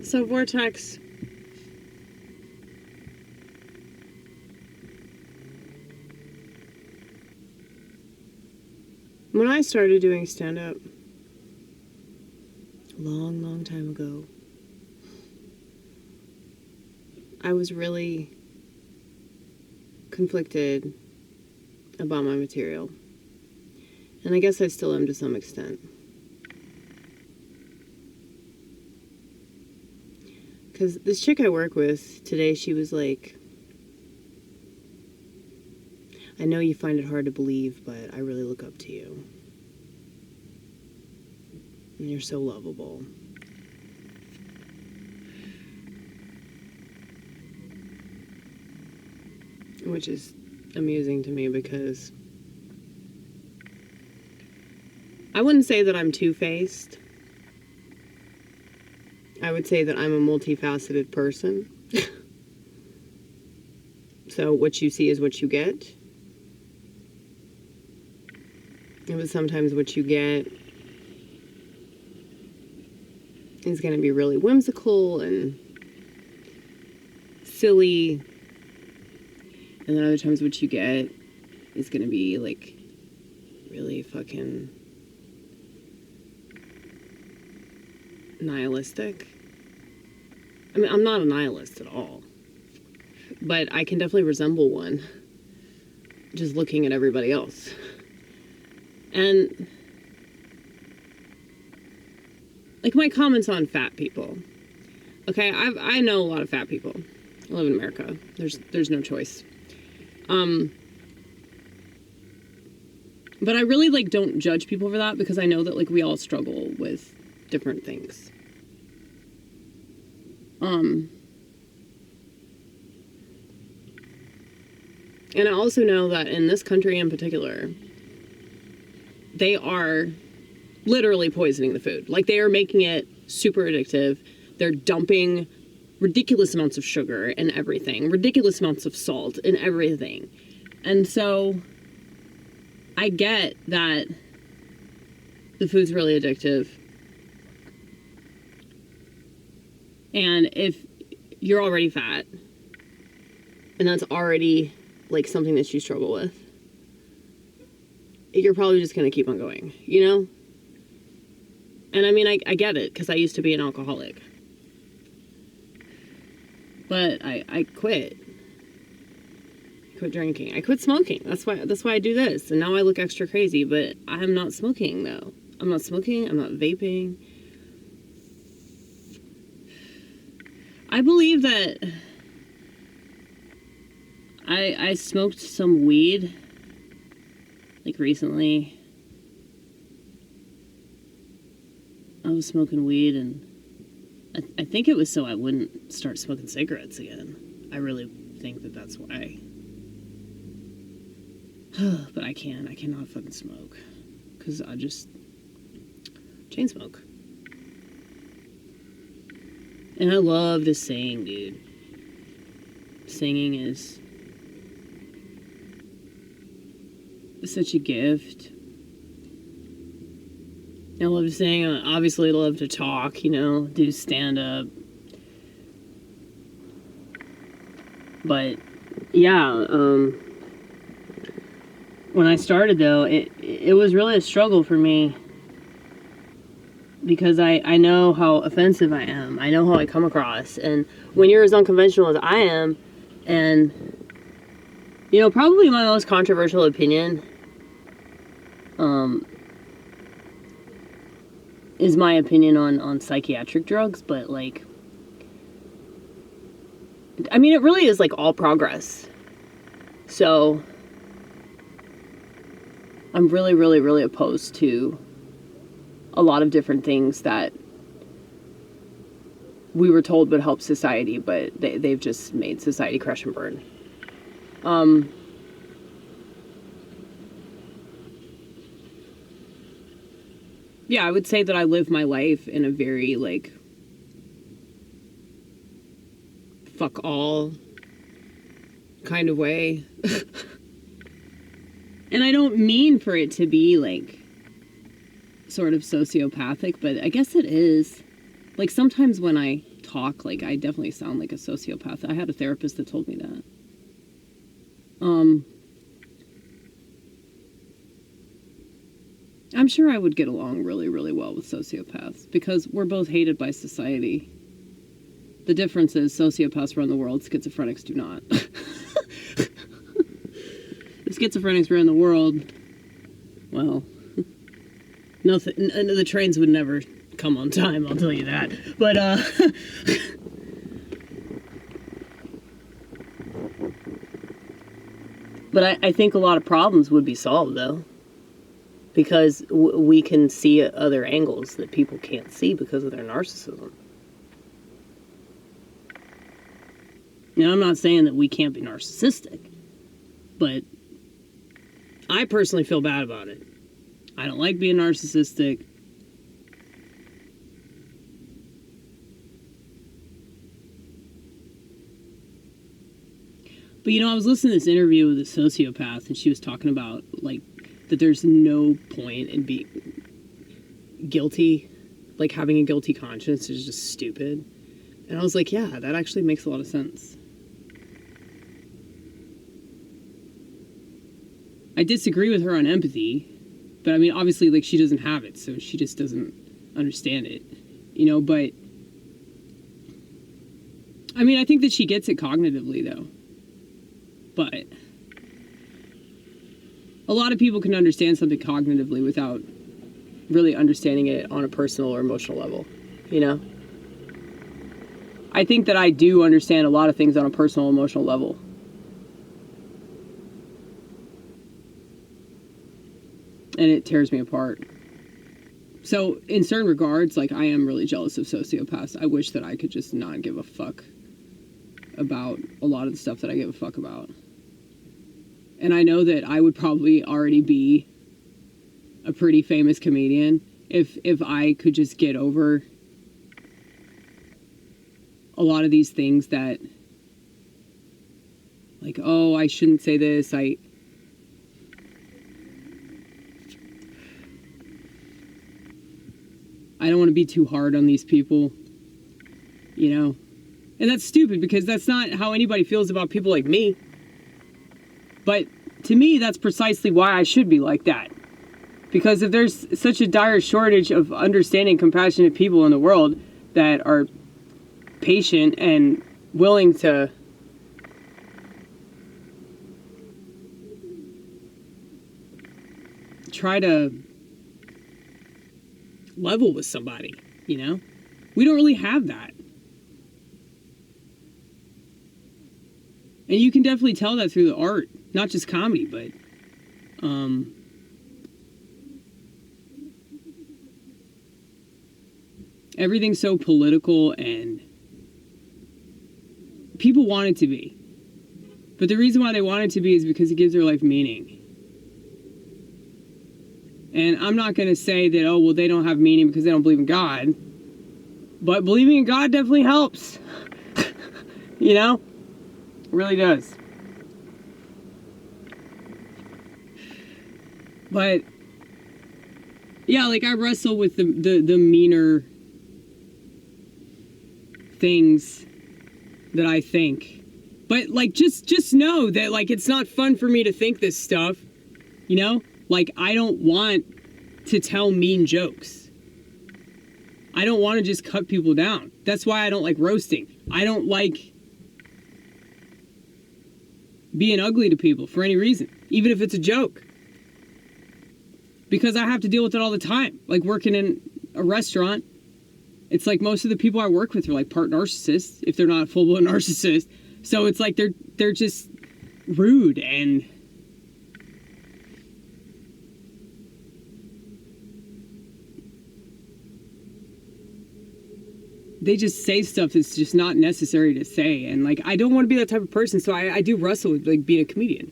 So, Vortex, when I started doing stand-up a long, long time ago, I was really conflicted about my material. And I guess I still am to some extent. Because this chick I work with today, she was like, I know you find it hard to believe, but I really look up to you. And you're so lovable. Which is amusing to me because I wouldn't say that I'm two-faced. I would say that I'm a multifaceted person. So what you see is what you get. But sometimes what you get is going to be really whimsical and silly. And then other times what you get is going to be like really fucking nihilistic. I mean, I'm not a nihilist at all. But I can definitely resemble one just looking at everybody else. And like my comments on fat people. Okay, I know a lot of fat people. I live in America. There's no choice. But I really like don't judge people for that because I know that like we all struggle with different things. And I also know that in this country in particular, they are literally poisoning the food. Like they are making it super addictive. They're dumping ridiculous amounts of sugar in everything, ridiculous amounts of salt in everything. And so I get that the food's really addictive. And if you're already fat, and that's already like something that you struggle with, you're probably just going to keep on going, you know? And I mean, I get it, because I used to be an alcoholic. But I quit. I quit drinking. I quit smoking. That's why I do this. And now I look extra crazy, but I'm not smoking, though. I'm not smoking. I'm not vaping. I believe that I smoked some weed, like recently. I was smoking weed, and I think it was so I wouldn't start smoking cigarettes again. I really think that that's why. But I cannot fucking smoke, because I just chain smoke. And I love to sing, dude. Singing is such a gift. I love to sing. I obviously love to talk, you know, do stand-up. But, yeah, when I started, though, it was really a struggle for me. Because I know how offensive I am. I know how I come across. And when you're as unconventional as I am, and, you know, probably my most controversial opinion is my opinion on psychiatric drugs, but, like, I mean, it really is, like, all progress. So, I'm really, really, really opposed to a lot of different things that we were told would help society, but they've just made society crash and burn. Yeah, I would say that I live my life in a very, like, fuck all kind of way. And I don't mean for it to be, like, sort of sociopathic, but I guess it is. Like, sometimes when I talk, like, I definitely sound like a sociopath. I had a therapist that told me that. I'm sure I would get along really, really well with sociopaths because we're both hated by society. The difference is sociopaths run the world, schizophrenics do not. If schizophrenics ran the world, well, nothing. The trains would never come on time, I'll tell you that. But, but I think a lot of problems would be solved, though. Because we can see other angles that people can't see because of their narcissism. Now, I'm not saying that we can't be narcissistic, but I personally feel bad about it. I don't like being narcissistic. But, you know, I was listening to this interview with a sociopath, and she was talking about, like, that there's no point in being guilty. Like, having a guilty conscience is just stupid. And I was like, yeah, that actually makes a lot of sense. I disagree with her on empathy, but I mean, obviously, like, she doesn't have it, so she just doesn't understand it, you know, but I mean, I think that she gets it cognitively, though. But a lot of people can understand something cognitively without really understanding it on a personal or emotional level, you know? I think that I do understand a lot of things on a personal, emotional level. And it tears me apart. So, in certain regards, like, I am really jealous of sociopaths. I wish that I could just not give a fuck about a lot of the stuff that I give a fuck about. And I know that I would probably already be a pretty famous comedian if I could just get over a lot of these things that, like, oh, I shouldn't say this, I don't want to be too hard on these people, you know? And that's stupid because that's not how anybody feels about people like me. But to me, that's precisely why I should be like that. Because if there's such a dire shortage of understanding, compassionate people in the world that are patient and willing to try to level with somebody, you know? We don't really have that. And you can definitely tell that through the art. Not just comedy, but everything's so political and people want it to be. But the reason why they want it to be is because it gives their life meaning. And I'm not going to say that, oh, well, they don't have meaning because they don't believe in God. But believing in God definitely helps. You know? It really does. But, yeah, like, I wrestle with the meaner things that I think. But, like, just know that, like, it's not fun for me to think this stuff, you know? Like, I don't want to tell mean jokes. I don't want to just cut people down. That's why I don't like roasting. I don't like being ugly to people for any reason, even if it's a joke. Because I have to deal with it all the time. Like, working in a restaurant, it's like most of the people I work with are like part narcissists, if they're not a full-blown narcissist. So it's like they're just rude and they just say stuff that's just not necessary to say. And, like, I don't want to be that type of person, so I do wrestle with, like, being a comedian.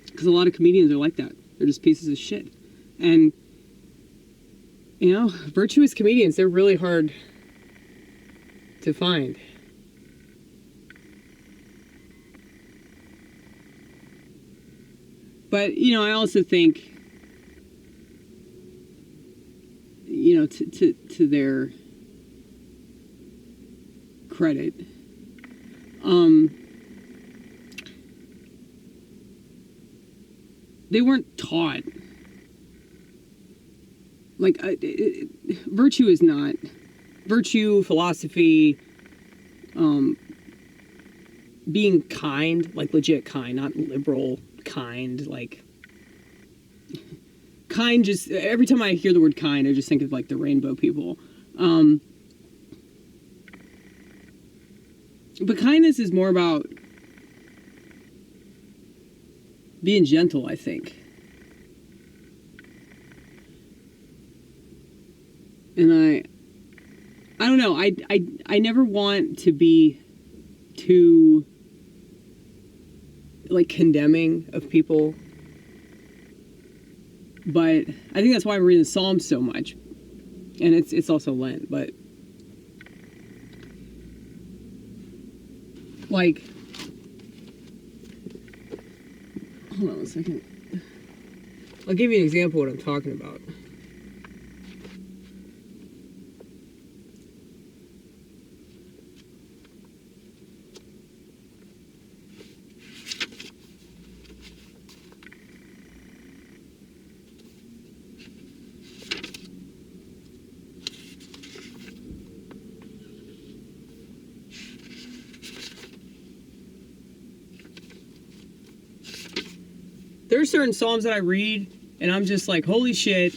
Because a lot of comedians are like that. They're just pieces of shit. And, you know, virtuous comedians, they're really hard to find. But, you know, I also think, you know, to their credit. They weren't taught. Like, virtue is not. Virtue, philosophy, being kind, like legit kind, not liberal kind, like... Kind just... Every time I hear the word kind, I just think of, like, the rainbow people. But kindness is more about being gentle, I think. And I don't know, I never want to be too, like, condemning of people. But I think that's why I'm reading the Psalms so much. And it's also Lent, but... Like... Hold on a second. I'll give you an example of what I'm talking about. There are certain Psalms that I read, and I'm just like, holy shit,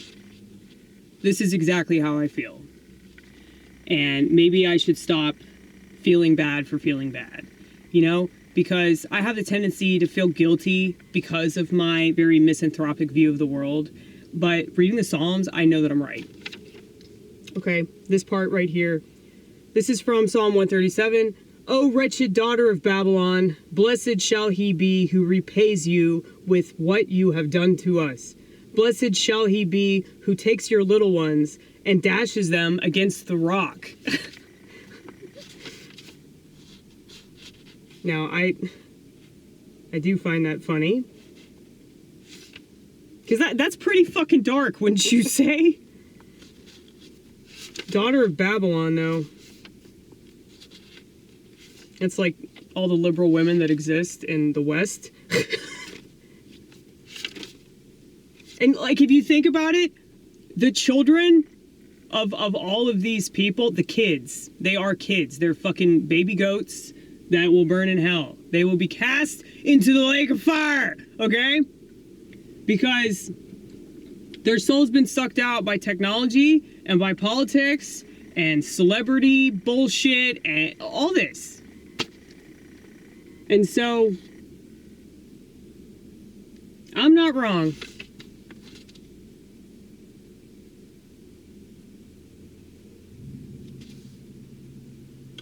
this is exactly how I feel. And maybe I should stop feeling bad for feeling bad, you know? Because I have the tendency to feel guilty because of my very misanthropic view of the world. But reading the Psalms, I know that I'm right. Okay, this part right here. This is from Psalm 137. O wretched daughter of Babylon, blessed shall he be who repays you with what you have done to us. Blessed shall he be who takes your little ones and dashes them against the rock. Now, I do find that funny. Because that's pretty fucking dark, wouldn't you say? Daughter of Babylon, though. It's like all the liberal women that exist in the West. And, like, if you think about it, the children of all of these people, the kids, they are kids. They're fucking baby goats that will burn in hell. They will be cast into the lake of fire, okay? Because their soul's been sucked out by technology and by politics and celebrity bullshit and all this. And so, I'm not wrong.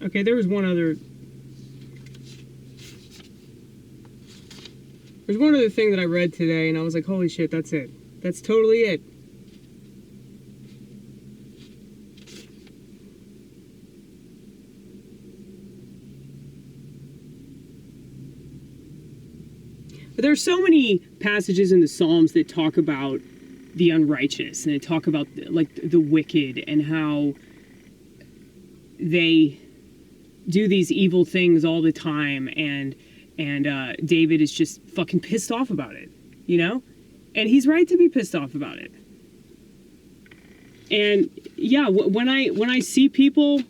Okay, there was one other... There's one other thing that I read today, and I was like, holy shit, that's it. That's totally it. But there are so many passages in the Psalms that talk about the unrighteous, and they talk about, like, the wicked, and how they do these evil things all the time, and David is just fucking pissed off about it, you know? And he's right to be pissed off about it. And yeah, when I see people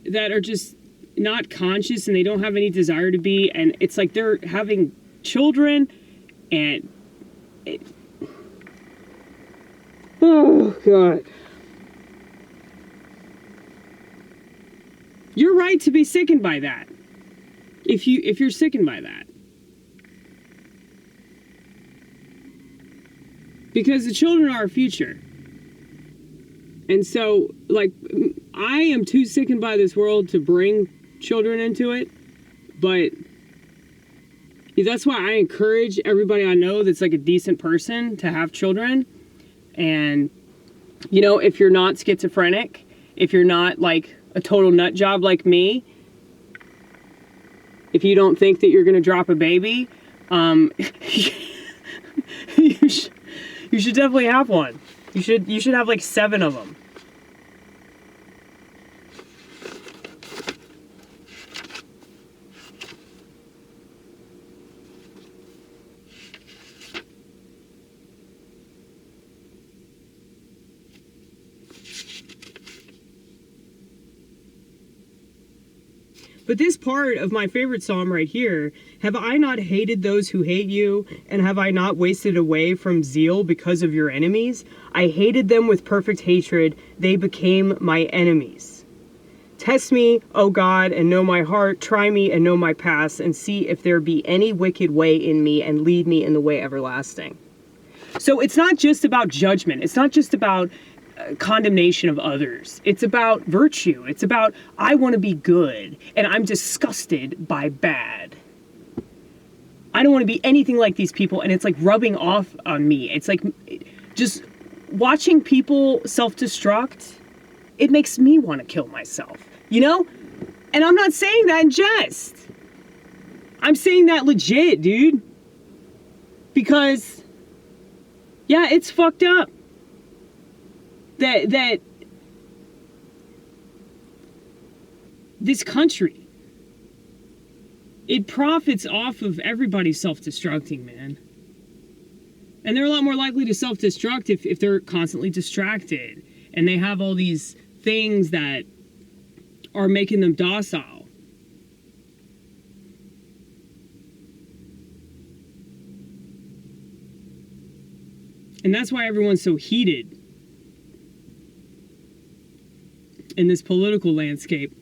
that are just not conscious and they don't have any desire to be, and it's like they're having children, and oh God. You're right to be sickened by that. If you're sickened by that. Because the children are our future. And so, like, I am too sickened by this world to bring children into it. But that's why I encourage everybody I know that's like a decent person to have children. And, you know, if you're not schizophrenic, if you're not like a total nut job like me, if you don't think that you're gonna drop a baby, you should definitely have one. You should have like 7 of them. But this part of my favorite psalm right here, have I not hated those who hate you, and have I not wasted away from zeal because of your enemies? I hated them with perfect hatred, they became my enemies. Test me, O God, and know my heart, try me and know my past, and see if there be any wicked way in me, and lead me in the way everlasting. So it's not just about judgment, it's not just about condemnation of others. It's about virtue. It's about, I want to be good and I'm disgusted by bad. I don't want to be anything like these people, and it's like rubbing off on me. It's like just watching people self-destruct. It makes me want to kill myself, you know? And I'm not saying that in jest. I'm saying that legit, dude. Because yeah, it's fucked up. That this country, it profits off of everybody self-destructing, man. And they're a lot more likely to self-destruct if they're constantly distracted and they have all these things that are making them docile. And that's why everyone's so heated in this political landscape,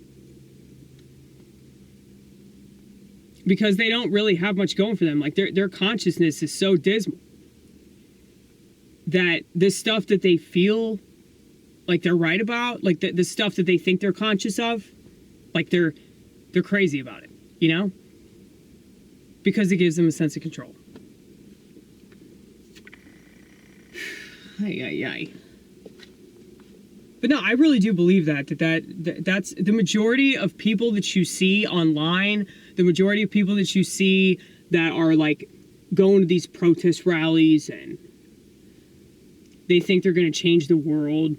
because they don't really have much going for them. Like their consciousness is so dismal that this stuff that they feel like they're right about, like the stuff that they think they're conscious of, like they're crazy about it, you know? Because it gives them a sense of control. Ay, ay, ay. But no, I really do believe that's the majority of people that you see online, the majority of people that you see that are like going to these protest rallies and they think they're going to change the world.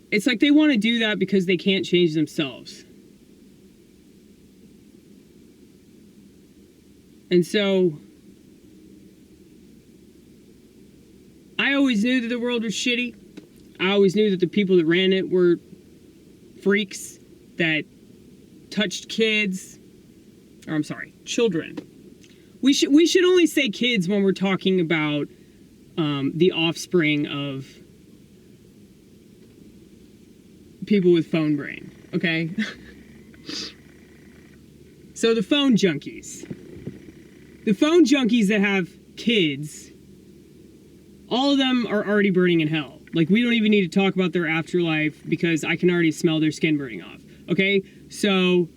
It's like they want to do that because they can't change themselves. And so I always knew that the world was shitty. I always knew that the people that ran it were freaks that touched kids. Or I'm sorry, children. We should only say kids when we're talking about the offspring of people with phone brain, okay? So the phone junkies. The phone junkies that have kids, all of them are already burning in hell. Like, we don't even need to talk about their afterlife because I can already smell their skin burning off. Okay? So,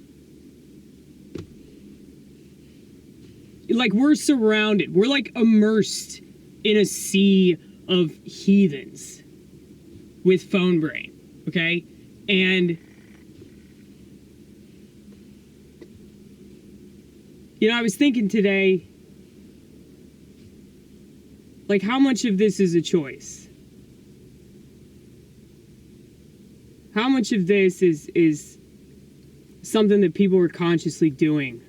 like, we're surrounded. We're, like, immersed in a sea of heathens with phone brain. Okay? And, you know, I was thinking today, like, how much of this is a choice? How much of this is something that people are consciously doing?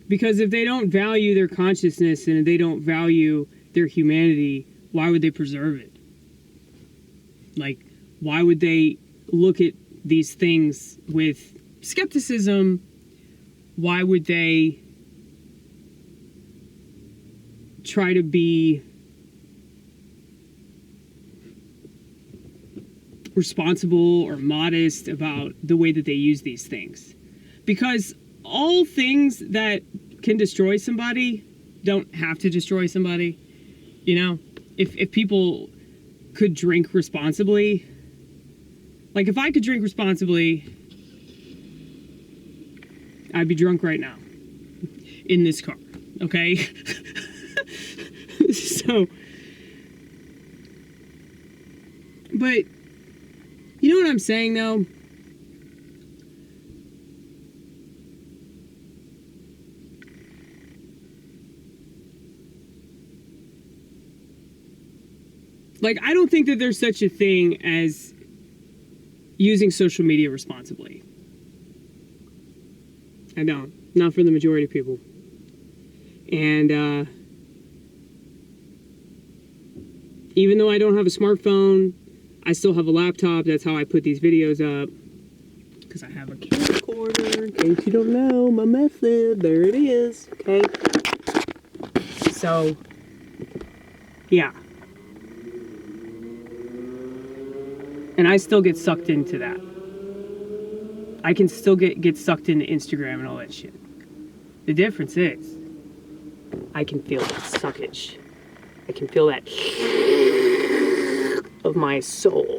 Because if they don't value their consciousness and if they don't value their humanity, why would they preserve it? Like, why would they look at these things with skepticism? Why would they try to be responsible or modest about the way that they use these things? Because all things that can destroy somebody don't have to destroy somebody. You know, if people could drink responsibly, like if I could drink responsibly, I'd be drunk right now in this car, okay? So, but you know what I'm saying though? Like, I don't think that there's such a thing as using social media responsibly. I don't. Not for the majority of people. And, even though I don't have a smartphone, I still have a laptop. That's how I put these videos up. Because I have a camcorder. In case you don't know, my method. There it is. Okay. So, yeah. And I still get sucked into that. I can still get sucked into Instagram and all that shit. The difference is, I can feel that suckage. I can feel that of my soul.